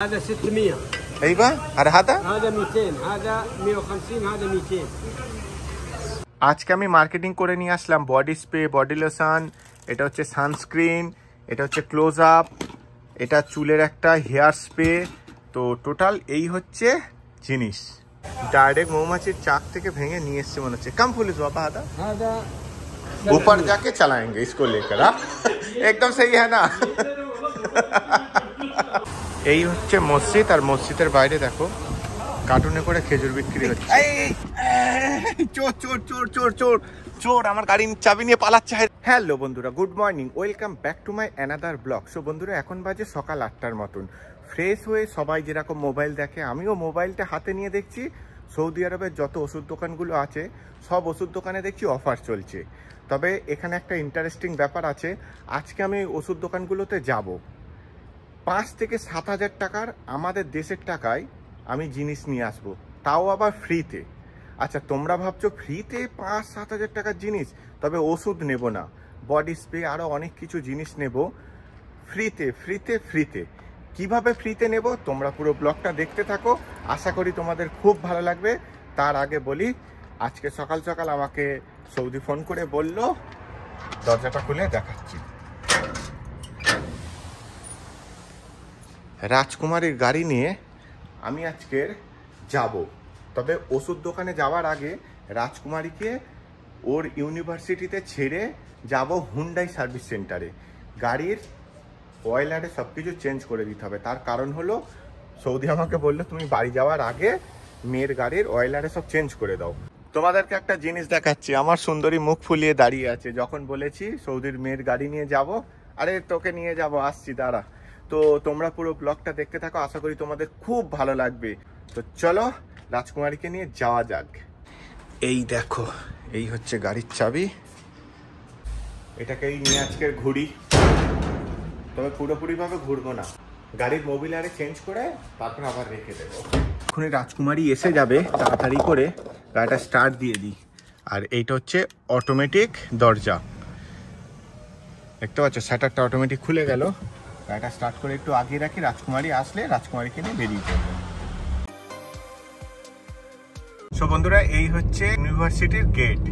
هذا 600. ايوه هذا 200. هذا 150. هذا 200. আজকে আমি মার্কেটিং করে নিয়ে আসলাম বডি স্প্রে, বডি লোশন, এটা হচ্ছে সানস্ক্রিন, এটা হচ্ছে ক্লোজ আপ, এটা চুলের একটা হেয়ার স্প্রে। তো টোটাল এই হচ্ছে জিনিস। डायरेक्ट मऊमाछी चाक থেকে ভেঙে নিয়ে এসেছে মনে হচ্ছে। कम पुलिस बाबा هذا ऊपर जाके चलाएंगे इसको लेकर। एकदम सही है ना। এই হচ্ছে মসজিদ, আর মসজিদের বাইরে দেখো কার্টুনে করে খেজুর বিক্রি হচ্ছে। চোর চোর চোর চোর চোর চোর আমার গাড়ির চাবি নিয়ে পালাচ্ছে। হ্যালো বন্ধুরা, good morning, welcome back to my another blog. So বন্ধুরা, এখন বাজে সকাল 8টার মতন। ফ্রেশ হয়ে সবাই যেরকম মোবাইল দেখে, আমিও মোবাইলটা হাতে নিয়ে দেখছি সৌদি আরবের যত ওষুধ দোকানগুলো আছে সব ওষুধ দোকানে দেখছি অফার চলছে। তবে এখানে একটা ইন্টারেস্টিং ব্যাপার আছে। আজকে আমি ওষুধ দোকানগুলোতে যাব, 5 থেকে 7 হাজার টাকার আমাদের দেশের টাকায় আমি জিনিস নিয়ে আসবো, তাও আবার ফ্রিতে। আচ্ছা, তোমরা ভাবছো ফ্রিতে 5-7 হাজার টাকার জিনিস? তবে ওষুধ নেব না, বডি স্প্রে আরও অনেক কিছু জিনিস নেব ফ্রিতে ফ্রিতে ফ্রিতে। কিভাবে ফ্রিতে নেব তোমরা পুরো ব্লগটা দেখতে থাকো, আশা করি তোমাদের খুব ভালো লাগবে। তার আগে বলি, আজকে সকাল সকাল আমাকে সৌদি ফোন করে বলল, দরজাটা খুলে দেখাচ্ছি। রাজকুমারীর গাড়ি নিয়ে আমি আজকের যাব। তবে ওষুধ দোকানে যাওয়ার আগে রাজকুমারীকে ওর ইউনিভার্সিটিতে ছেড়ে যাব হুন্ডাই সার্ভিস সেন্টারে। গাড়ির অয়েল আরে সব কিছু চেঞ্জ করে দিতে হবে। তার কারণ হলো, সৌদি আমাকে বললো তুমি বাড়ি যাওয়ার আগে মেয়ের গাড়ির অয়েল আরে সব চেঞ্জ করে দাও। তোমাদেরকে একটা জিনিস দেখাচ্ছি, আমার সুন্দরী মুখ ফুলিয়ে দাঁড়িয়ে আছে। যখন বলেছি সৌদির মেয়ের গাড়ি নিয়ে যাব, আরে তোকে নিয়ে যাব, আসছি দাঁড়া। তো তোমরা পুরো ব্লগটা দেখতে থাকো, আশা করি তোমাদের খুব ভালো লাগবে। তো চলো রাজকুমারীকে নিয়ে যাওয়া যাক। এই দেখো, এই হচ্ছে গাড়ির চাবি, এটাকেই নিয়ে আজকের ঘুরি। তবে পুরোপুরিভাবে ঘুরবো না, গাড়ির মোবিল আরে চেঞ্জ করে তারপর আবার রেখে দেবো। এখনই রাজকুমারী এসে যাবে, তাড়াতাড়ি করে গাড়িটা স্টার্ট দিয়ে দিই। আর এইটা হচ্ছে অটোমেটিক দরজা, দেখতে পাচ্ছ শাটারটা অটোমেটিক খুলে গেল। গাড়িটা স্টার্ট করে একটু আগিয়ে রাখি, রাজকুমারী আসলে রাজকুমারীকে নিয়ে বেরিয়ে পড়বো। সো বন্ধুরা, এই হচ্ছে ইউনিভার্সিটির গেট,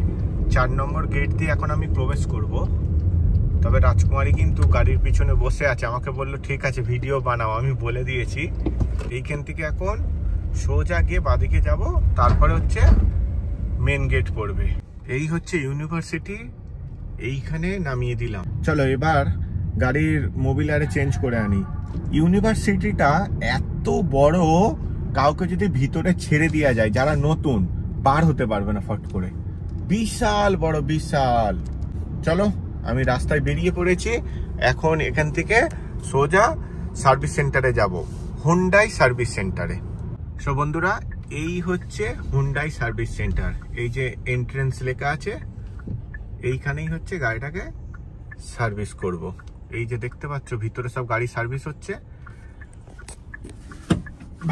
4 নম্বর গেট দিয়ে এখন আমি প্রবেশ করব। তবে রাজকুমারী কিন্তু গাড়ির পিছনে বসে আছে, আমাকে বললো ঠিক আছে ভিডিও বানাও, আমি বলে দিয়েছি। এইখান থেকে এখন সোজা গিয়ে বাঁদিকে যাব, তারপরে হচ্ছে মেন গেট পড়বে। এই হচ্ছে ইউনিভার্সিটি, এইখানে নামিয়ে দিলাম। চলো এবার গাড়ির মোবিল আরে চেঞ্জ করে আনি। ইউনিভার্সিটিটা এত বড়, কাউকে যদি ভিতরে ছেড়ে দেওয়া যায়, যারা নতুন পার হতে পারবে না ফট করে। বিশাল বড়, বিশাল। চলো আমি রাস্তায় বেরিয়ে পড়েছি, এখন এখান থেকে সোজা সার্ভিস সেন্টারে যাব, হুন্ডাই সার্ভিস সেন্টারে। সো বন্ধুরা, এই হচ্ছে হুন্ডাই সার্ভিস সেন্টার। এই যে এন্ট্রেন্স লেখা আছে, এইখানেই হচ্ছে গাড়িটাকে সার্ভিস করব। এই যে দেখতে পাচ্ছ ভিতরে সব গাড়ি সার্ভিস হচ্ছে।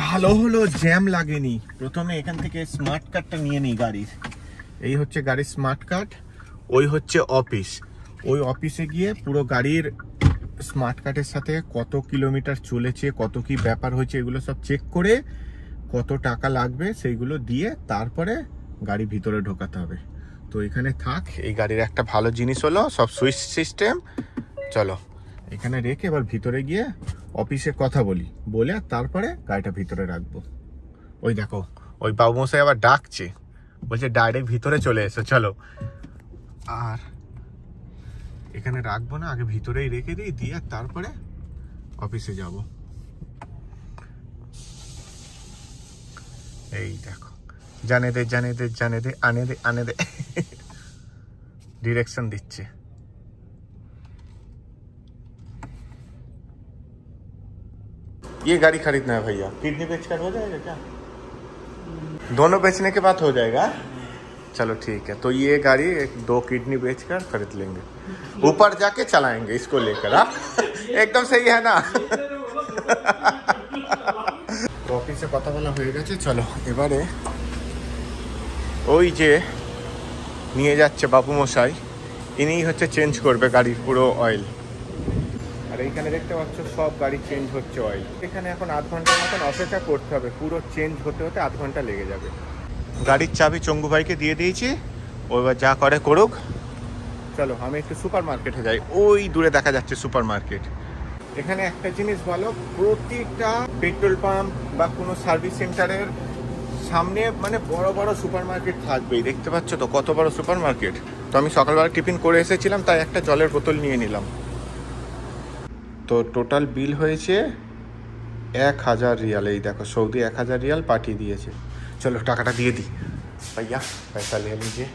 ভালো হলো জ্যাম লাগেনি। প্রথমে এখান থেকে স্মার্ট কার্ডটা নিয়ে নিই গাড়ির। এই হচ্ছে গাড়ির স্মার্ট কার্ড, ওই হচ্ছে অফিস। ওই অফিসে গিয়ে পুরো গাড়ির স্মার্ট কার্ডের সাথে কত কিলোমিটার চলেছে, কত কি ব্যাপার হয়েছে, এগুলো সব চেক করে কত টাকা লাগবে সেইগুলো দিয়ে তারপরে গাড়ি ভিতরে ঢোকাতে হবে। তো এখানে থাক। এই গাড়ির একটা ভালো জিনিস হলো সব সুইচ সিস্টেম। চলো এখানে রেখে এবার ভিতরে গিয়ে অফিসে কথা বলি, বলে তারপরে গাড়িটা ভিতরে রাখবো। ওই দেখো, ওই বাবু মশাই আবার ডাকছে, বলছে ডাইরেক্ট ভিতরে চলে এসো। চলো, আর এখানে রাখবো না, আগে ভিতরেই রেখে দিই, দিয়ে তারপরে অফিসে যাব। এই দেখো, জানে দে জানে দে জানে দে, আনে দে আনে দে, डिरेक्शन দিচ্ছে। ये गाड़ी खरीदना है भैया, किडनी बेचकर हो जाएगा क्या? दोनों बेचने के बाद हो जाएगा। चलो ठीक है, तो ये गाड़ी 2 किडनी बेचकर खरीद लेंगे, ऊपर जाके चलाएंगे इसको लेकर। एकदम सही है ना। অফিসে কথা বলা হয়ে গেছে, চলো এবারে ওই যে নিয়ে যাচ্ছে বাবু মশাই, ইনিই হচ্ছে চেঞ্জ করবে গাড়ির পুরো অয়েল। আর এইখানে দেখতে পাচ্ছ সব গাড়ি চেঞ্জ হচ্ছে অয়েল। এখানে এখন আধ ঘন্টার মতন অপেক্ষা করতে হবে, পুরো চেঞ্জ হতে হতে আধ ঘন্টা লেগে যাবে। গাড়ির চাবি চঙ্গু ভাইকে দিয়ে দিয়েছি, ও এবার যা করে করুক। চলো আমি একটু সুপার মার্কেটে যাই, ওই দূরে দেখা যাচ্ছে সুপার মার্কেট। এখানে একটা জিনিস ভালো, প্রতিটা পেট্রোল পাম্প বা কোনো সার্ভিস সেন্টারের সামনে মানে বড় বড় সুপার মার্কেট থাকবেই। দেখতে পাচ্ছ তো কত বড় সুপার মার্কেট। তো আমি সকালবেলা টিফিন করে এসেছিলাম, তাই একটা জলের বোতল নিয়ে নিলাম। তো টোটাল বিল হয়েছে 1000 রিয়াল। এই দেখো সৌদি 1000 রিয়াল পাঠিয়ে দিয়েছে। चलो टाकाटा दिए दी भैया, पैसा ले लीजिए,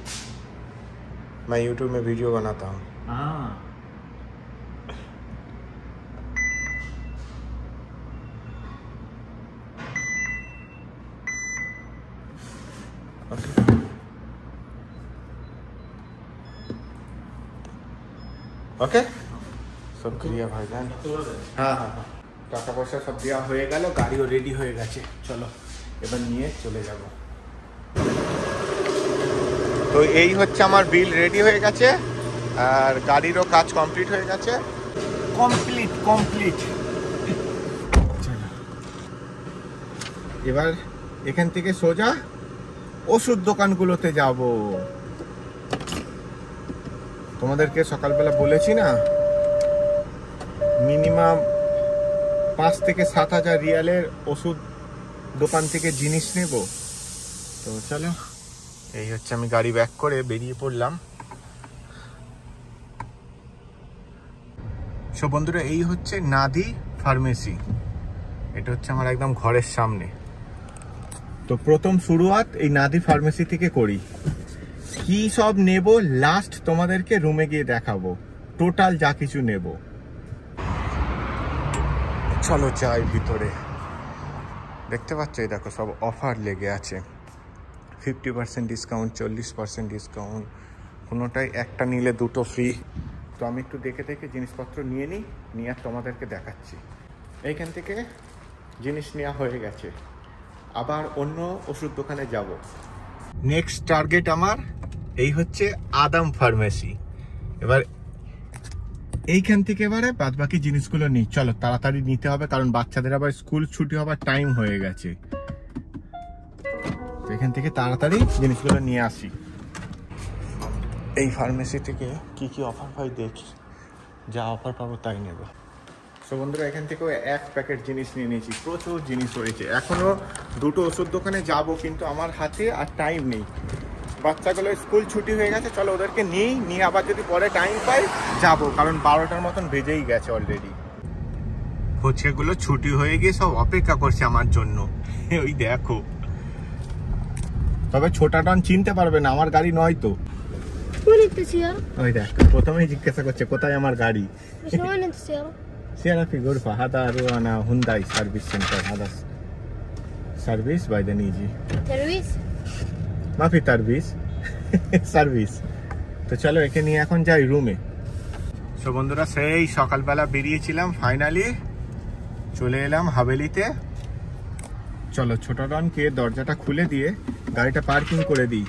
मैं यूट्यूब में वीडियो बनाता हूँ। ओके सब क्लियर भाईजान। हाँ हाँ हाँ টাকা পয়সা সব দেওয়া হয়ে গেল, গাড়িও রেডি হয়ে গেছে। চলো এবার নিয়ে চলে যাব। তো এই হচ্ছে আমার বিল রেডি হয়ে গেছে, আর গাড়িরও কাজ কমপ্লিট হয়ে গেছে। কমপ্লিট। এবার এখান থেকে সোজা ওষুধ দোকানগুলোতে যাব। তোমাদেরকে সকালবেলা বলেছি না, মিনিমাম 5 থেকে 7000 রিয়ালের ওষুধ দোকান থেকে জিনিস নেব। তো চলো এই হচ্ছে, আমি গাড়ি ব্যাক করে বেরিয়ে পড়লাম। সো বন্ধুরা, এই হচ্ছে নাদি ফার্মেসি। এটা হচ্ছে আমার একদম ঘরের সামনে। তো প্রথম শুরুয়াত এই নাদি ফার্মেসি থেকে করি। কি সব নেব লাস্ট তোমাদেরকে রুমে গিয়ে দেখাবো, টোটাল যা কিছু নেব। চলো যাই ভিতরে। দেখতে পাচ্ছ এই দেখো সব অফার লেগে আছে, 50% ডিসকাউন্ট, 40% ডিসকাউন্ট, কোনোটাই একটা নিলে দুটো ফ্রি। তো আমি একটু দেখে দেখে জিনিসপত্র নিয়ে নিয়ে তোমাদেরকে দেখাচ্ছি। এইখান থেকে জিনিস নেওয়া হয়ে গেছে, আবার অন্য ওষুধ দোকানে যাব। নেক্সট টার্গেট আমার এই হচ্ছে আদম ফার্মেসি। এবার এইখান থেকে এবারে বাদ বাকি জিনিসগুলো নিই। চলো তাড়াতাড়ি নিতে হবে, কারণ বাচ্চাদের আবার স্কুল ছুটি হবার টাইম হয়ে গেছে। তো এখান থেকে তাড়াতাড়ি জিনিসগুলো নিয়ে আসি। এই ফার্মেসি থেকে কি কি অফার পাই দেখি, যা অফার পাবো তাই নেব। তো বন্ধুরা, এখান থেকেও 1 প্যাকেট জিনিস নিয়ে নিয়েছি। প্রচুর জিনিস রয়েছে, এখনো দুটো ওষুধ দোকানে যাব, কিন্তু আমার হাতে আর টাইম নেই। বাচ্চাগুলো স্কুল ছুটি হয়ে গেছে, চলো ওদেরকে নিয়ে আবার যদি পরে টাইম পাই যাবো, কারণ 12টার মতন বেজেই গেছে অলরেডি। ফুচকাগুলো ছুটি হয়ে গিয়ে সব অপেক্ষা করছে আমার জন্য, ওই দেখো। তবে ছোটা টন চিনতে পারবে না, আমার গাড়ি নয় তো। ওই দেখ, প্রথমেই জিজ্ঞাসা করছে কোথায় আমার গাড়ি। সিয়ারা ফিগুর ফাহাদা রুয়ানা হুন্দাই সার্ভিস সেন্টার, হাদা সার্ভিস বাই দ্য নিজি মাফি সার্ভিস। তো চলো একে নিয়ে এখন যাই রুমে। সো বন্ধুরা, সেই সকালবেলা বেরিয়েছিলাম, ফাইনালি চলে এলাম হাভেলিতে। চলো ছোট রনকে দরজাটা খুলে দিয়ে গাড়িটা পার্কিং করে দিই।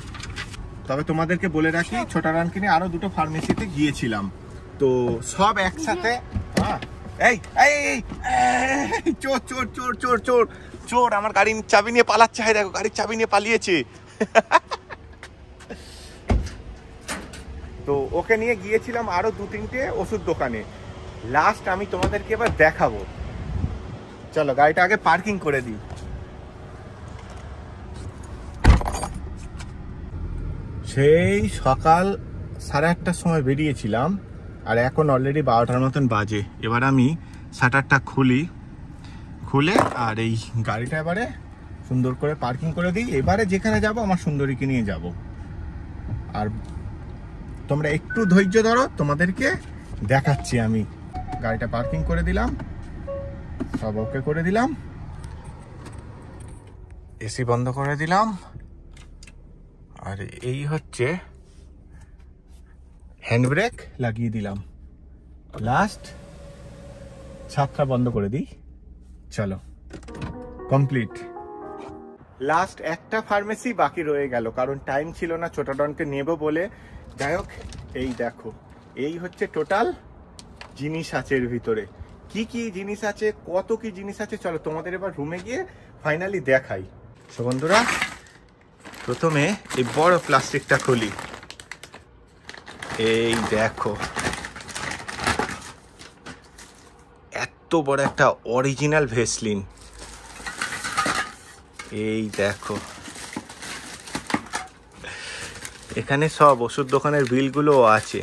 তবে তোমাদেরকে বলে রাখি, ছোট রনকে নিয়ে আরো দুটো ফার্মেসিতে গিয়েছিলাম, তো সব একসাথে। এই চোর চোর চোর চোর চোর চোর আমার গাড়ির চাবি নিয়ে পালাচ্ছে। হাই দেখো, গাড়ির চাবি নিয়ে পালিয়েছে। তো ওকে নিয়ে গিয়েছিলাম আরো 2-3টে ওষুধ দোকানে। লাস্ট আমি তোমাদেরকে এবার দেখাবো। চলো গাড়িটা আগে পার্কিং করে দিই। সেই সকাল 8:30টার সময় বেরিয়েছিলাম, আর এখন অলরেডি 12টার মতন বাজে। এবার আমি শাটারটা খুলে আর এই গাড়িটা এবারে সুন্দর করে পার্কিং করে দিই। এবারে যেখানে যাব আমার সুন্দরীকে নিয়ে যাব। আর তোমরা একটু ধৈর্য ধরো, তোমাদেরকে দেখাচ্ছি আমি। গাড়িটা পার্কিং করে দিলাম, সব ওকে করে দিলাম, এসি বন্ধ করে দিলাম, আর এই হচ্ছে হ্যান্ড ব্রেক লাগিয়ে দিলাম। লাস্ট ছাদটা বন্ধ করে দিই। চলো কমপ্লিট। লাস্ট একটা ফার্মেসি বাকি রয়ে গেল, কারণ টাইম ছিল না ছোট ডনকে নেব বলে। যাই হোক, এই দেখো, এই হচ্ছে টোটাল জিনিস আছে এর ভিতরে। কি কি জিনিস আছে, কত কি জিনিস আছে, চলো তোমাদের এবার রুমে গিয়ে ফাইনালি দেখাই। তো বন্ধুরা প্রথমে এই বড় প্লাস্টিকটা খুলি। এই দেখো এত বড় একটা অরিজিনাল ভেসলিন। এই দেখো এখানে সব ওষুধ দোকানের বিলগুলো আছে।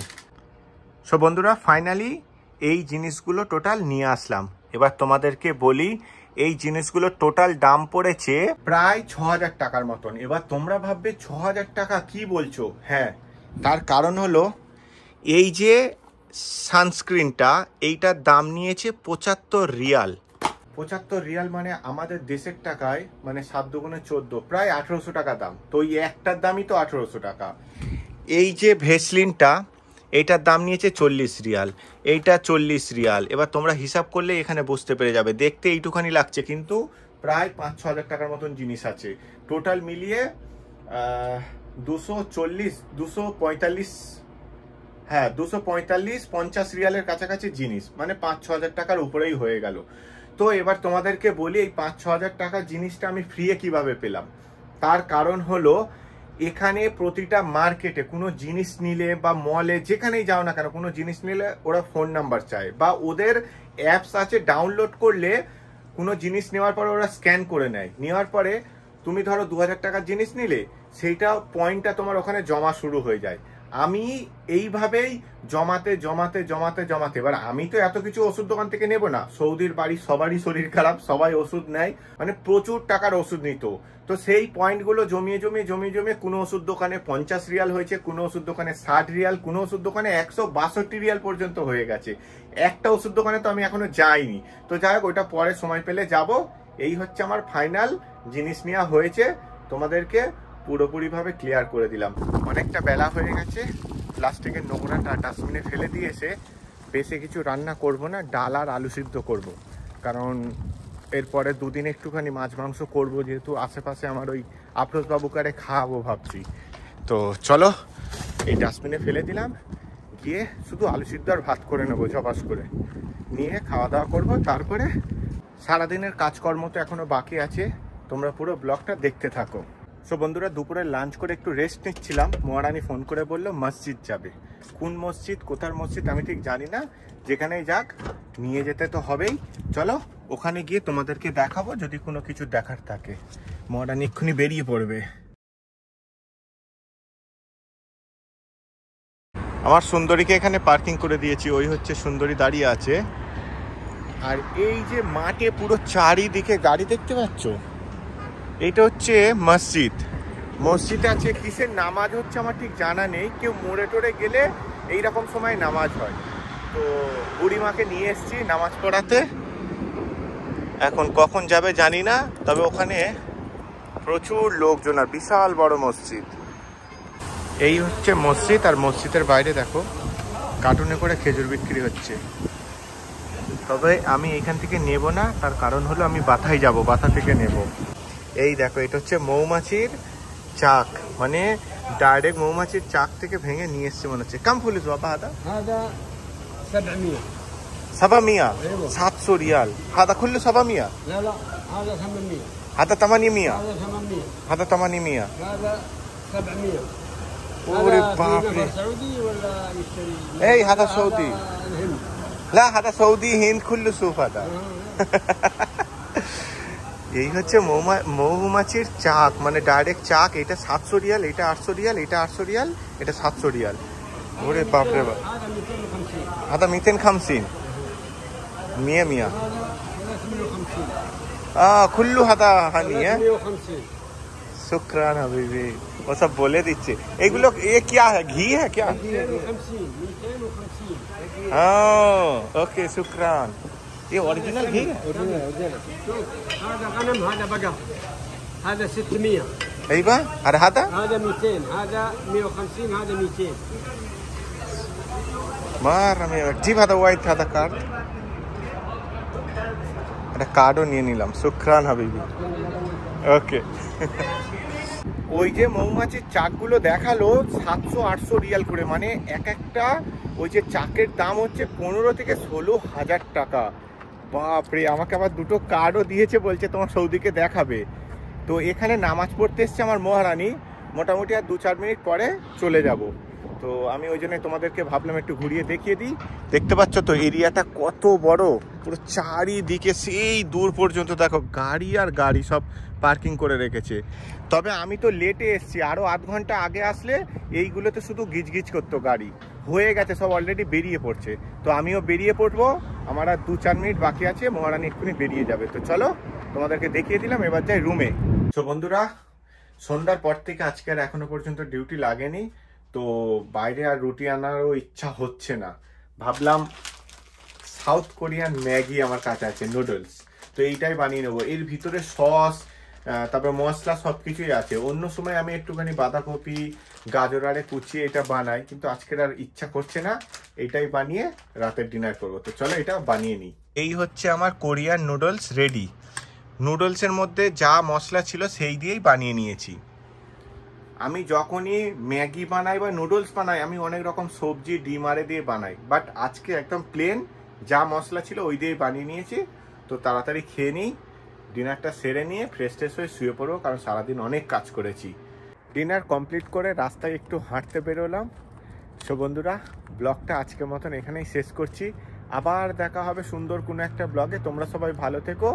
সো বন্ধুরা ফাইনালি এই জিনিসগুলো টোটাল নিয়ে আসলাম। এবার তোমাদেরকে বলি এই জিনিসগুলো টোটাল দাম পড়েছে প্রায় ৬,০০০ টাকার মতন। এবার তোমরা ভাববে ৬,০০০ টাকা কি বলছো? হ্যাঁ, তার কারণ হলো এই যে সানস্ক্রিনটা এইটার দাম নিয়েছে ৭৫ রিয়াল। ৭৫ রিয়াল মানে আমাদের দেশের টাকায় মানে ৭ দুগুণে ১৪, প্রায় ১৮০০ টাকা দাম। তো এই একটার দামই তো ১৮০০ টাকা। এই যে ভেসলিনটা এইটার দাম নিয়েছে ৪০ রিয়াল, এইটা ৪০ রিয়াল। এবার তোমরা হিসাব করলে এখানে বুঝতে পেরে যাবে, দেখতে এইটুখানি লাগছে কিন্তু প্রায় ৫-৬ হাজার টাকার মতন জিনিস আছে। টোটাল মিলিয়ে ২৪০-২৪৫, হ্যাঁ ২৪৫-৫০ রিয়ালের কাছাকাছি জিনিস, মানে ৫-৬ হাজার টাকার উপরেই হয়ে গেল। তো এবার তোমাদেরকে বলি এই ৫-৬ হাজার টাকার জিনিসটা আমি ফ্রিয়ে কিভাবে পেলাম। তার কারণ হলো এখানে প্রতিটা মার্কেটে কোনো জিনিস নিলে বা মলে যেখানেই যাও না কেন কোনো জিনিস নিলে ওরা ফোন নাম্বার চায়, বা ওদের অ্যাপস আছে ডাউনলোড করলে কোনো জিনিস নেওয়ার পরে ওরা স্ক্যান করে নেয়। নেওয়ার পরে তুমি ধরো ২,০০০ টাকার জিনিস নিলে সেইটা পয়েন্টটা তোমার ওখানে জমা শুরু হয়ে যায়। আমি এইভাবেই জমাতে জমাতে জমাতে জমাতে, এবার আমি তো এত কিছু ওষুধ দোকান থেকে নেব না, সৌদির বাড়ি সবারই শরীর খারাপ, সবাই ওষুধ নেয়, মানে প্রচুর টাকার ওষুধ নিত। তো সেই পয়েন্টগুলো জমিয়ে জমিয়ে জমিয়ে জমিয়ে কোনো ওষুধ দোকানে ৫০ রিয়াল হয়েছে, কোনো ওষুধ দোকানে ৬০ রিয়াল, কোনো ওষুধ দোকানে ১৬২ রিয়াল পর্যন্ত হয়ে গেছে। একটা ওষুধ দোকানে তো আমি এখনো যাইনি। তো যাই হোক, ওইটা পরে সময় পেলে যাব। এই হচ্ছে আমার ফাইনাল জিনিস নেওয়া হয়েছে, তোমাদেরকে পুরোপুরিভাবে ক্লিয়ার করে দিলাম। অনেকটা বেলা হয়ে গেছে, প্লাস্টিকের নোংরাটা ডাস্টবিনে ফেলে দিয়েছে। বেশি কিছু রান্না করব না, ডাল আর আলু সিদ্ধ করব, কারণ এরপরে দুদিন একটুখানি মাছ মাংস করব, যেহেতু আশেপাশে আমার ওই আফরোজ বাবুকারে খাওয়াবো ভাবছি। তো চলো এই ডাস্টবিনে ফেলে দিলাম, গিয়ে শুধু আলু সিদ্ধ আর ভাত করে নেবো ঝপাস করে, নিয়ে খাওয়া দাওয়া করবো। তারপরে সারাদিনের কাজকর্ম তো এখনো বাকি আছে, তোমরা পুরো ব্লগটা দেখতে থাকো। সো বন্ধুরা দুপুরে লাঞ্চ করে একটু রেস্ট নিচ্ছিলাম, মহারানী ফোন করে বললো মসজিদ যাবে। কোন মসজিদ কোথার মসজিদ আমি ঠিক জানি না, যেখানেই যাক নিয়ে যেতে তো হবেই। চলো ওখানে গিয়ে তোমাদেরকে দেখাবো যদি কোনো কিছু দেখার থাকে। মহারানী এক্ষুনি বেরিয়ে পড়বে। আমার সুন্দরীকে এখানে পার্কিং করে দিয়েছি, ওই হচ্ছে সুন্দরী দাঁড়িয়ে আছে। আর এই যে মাঠে পুরো চারিদিকে গাড়ি দেখতে পাচ্ছ, এইটা হচ্ছে মসজিদ। মসজিদ আছে কিসের নামাজ হচ্ছে আমার ঠিক জানা নেই, কেউ মোড়ে টোড়ে গেলে এইরকম সময় নামাজ হয়। তো বুড়িমাকে নিয়ে এসছি নামাজ পড়াতে, এখন কখন যাবে জানি না, তবে ওখানে প্রচুর লোকজন আর বিশাল বড় মসজিদ। এই হচ্ছে মসজিদ, আর মসজিদের বাইরে দেখো কার্টুনে করে খেজুর বিক্রি হচ্ছে। তবে আমি এখান থেকে নেব না, তার কারণ হলো আমি বাথায় যাব, বাথা থেকে নেব। এই দেখো এটা হচ্ছে মৌমাছির চাক, মানে ডাইরেক্ট মৌমাছির চাক থেকে ভেঙে নিয়ে এসছে মনে হচ্ছে। কাম ফুলিস বাবা হাদা 700 700 রিয়াল হাদা খুললো 700 হাদা 800 হাদা 800 ওরে বাপ রে। এই হাদা সৌদি লা হাদা সৌদি হিন্দ খুললো সুফ হাদা। এই হচ্ছে মৌমাছির চাক, মানে ডাইরেক্ট চাক। এটা 700 রিয়াল, এটা 800 রিয়াল, এটা 800 রিয়াল, এটা 700 রিয়াল। ওরে বাপরে বাপ। হাদা 250 মিয়া মিয়া খুল্লু হাদা হানিয়া। শুক্রান হাবিবি, ও সব বলে দিচ্ছে। এগুলো এ क्या है, ঘি है क्या? ओके शुक्रान। ये ओरिजिनल घी है? هذا غنم هذا بقر هذا 600 ايوه আর هذا 200 هذا 150 هذا 200 মার আমি জিভ হাদা হোয়াইট হাদা কার্ড, এটা কার্ডও নিয়ে নিলাম। শুক্রান হাবিবি, ওকে। ওই যে মৌমাছির চাকগুলো দেখালো 700-800 রিয়াল করে, মানে এক একটা ওই যে চাকের দাম হচ্ছে 15 থেকে 16 হাজার টাকা। বাপরে, আমাকে আবার দুটো কার্ডও দিয়েছে, বলছে তোমার সৌদিকে দেখাবে। তো এখানে নামাজ পড়তে এসছে আমার মহারানী, মোটামুটি আর 2-4 মিনিট পরে চলে যাব। তো আমি ওই জন্য তোমাদেরকে ভাবলাম একটু ঘুরিয়ে দেখিয়ে দিই। দেখতে পাচ্ছ তো এরিয়াটা কত বড়, পুরো চারিদিকে সেই দূর পর্যন্ত দেখো গাড়ি আর গাড়ি সব পার্কিং করে রেখেছে। তবে আমি তো লেটে এসছি, আরও আধ ঘন্টা আগে আসলে এইগুলোতে শুধু গিজগিজ করতো গাড়ি, হয়ে গেছে সব অলরেডি বেরিয়ে পড়ছে। তো আমিও বেরিয়ে পড়বো, আমার আর 2-4 মিনিট বাকি আছে, মহারানী এক্ষুনি বেরিয়ে যাবে। তো চলো তোমাদেরকে দেখিয়ে দিলাম, এবার যাই রুমে। তো বন্ধুরা, সন্ধ্যার পর থেকে আজকে আর এখনো পর্যন্ত ডিউটি লাগেনি, তো বাইরে আর রুটি আনারও ইচ্ছা হচ্ছে না। ভাবলাম সাউথ কোরিয়ান ম্যাগি আমার কাছে আছে, নুডলস, তো এইটাই বানিয়ে নেবো। এর ভিতরে সস, তারপর মশলা সব কিছুই আছে। অন্য সময় আমি একটুখানি বাঁধাকপি গাজর আরে কুচিয়ে এটা বানাই, কিন্তু আজকের আর ইচ্ছা করছে না, এইটাই বানিয়ে রাতের ডিনার করবো। তো চলো এটা বানিয়ে নিই। এই হচ্ছে আমার কোরিয়ান নুডলস রেডি। নুডলসের মধ্যে যা মশলা ছিল সেই দিয়েই বানিয়ে নিয়েছি। আমি যখনই ম্যাগি বানাই বা নুডলস বানাই, আমি অনেক রকম সবজি ডিম আরে দিয়ে বানাই, বাট আজকে একদম প্লেন যা মশলা ছিল ওই দিয়েই বানিয়ে নিয়েছি। তো তাড়াতাড়ি খেয়ে নিই, ডিনারটা সেরে নিয়ে ফ্রেশ ট্রেশ হয়ে শুয়ে পড়বো, কারণ সারাদিন অনেক কাজ করেছি। ডিনার কমপ্লিট করে রাস্তায় একটু হাঁটতে বেরোলাম। সো বন্ধুরা, ব্লগটা আজকের মতন এখানেই শেষ করছি। আবার দেখা হবে সুন্দর কোনো একটা ব্লগে। তোমরা সবাই ভালো থেকো,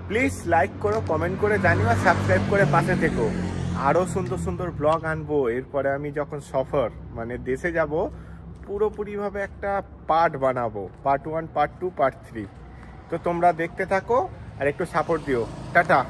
প্লিজ লাইক করো, কমেন্ট করে জানিও, আর সাবস্ক্রাইব করে পাশে থেকো। আরও সুন্দর সুন্দর ব্লগ আনবো। এরপরে আমি যখন সফর মানে দেশে যাব, পুরোপুরিভাবে একটা পার্ট বানাবো, পার্ট 1, পার্ট 2, পার্ট 3। তো তোমরা দেখতে থাকো আর একটু সাপোর্ট দিও। টাটা।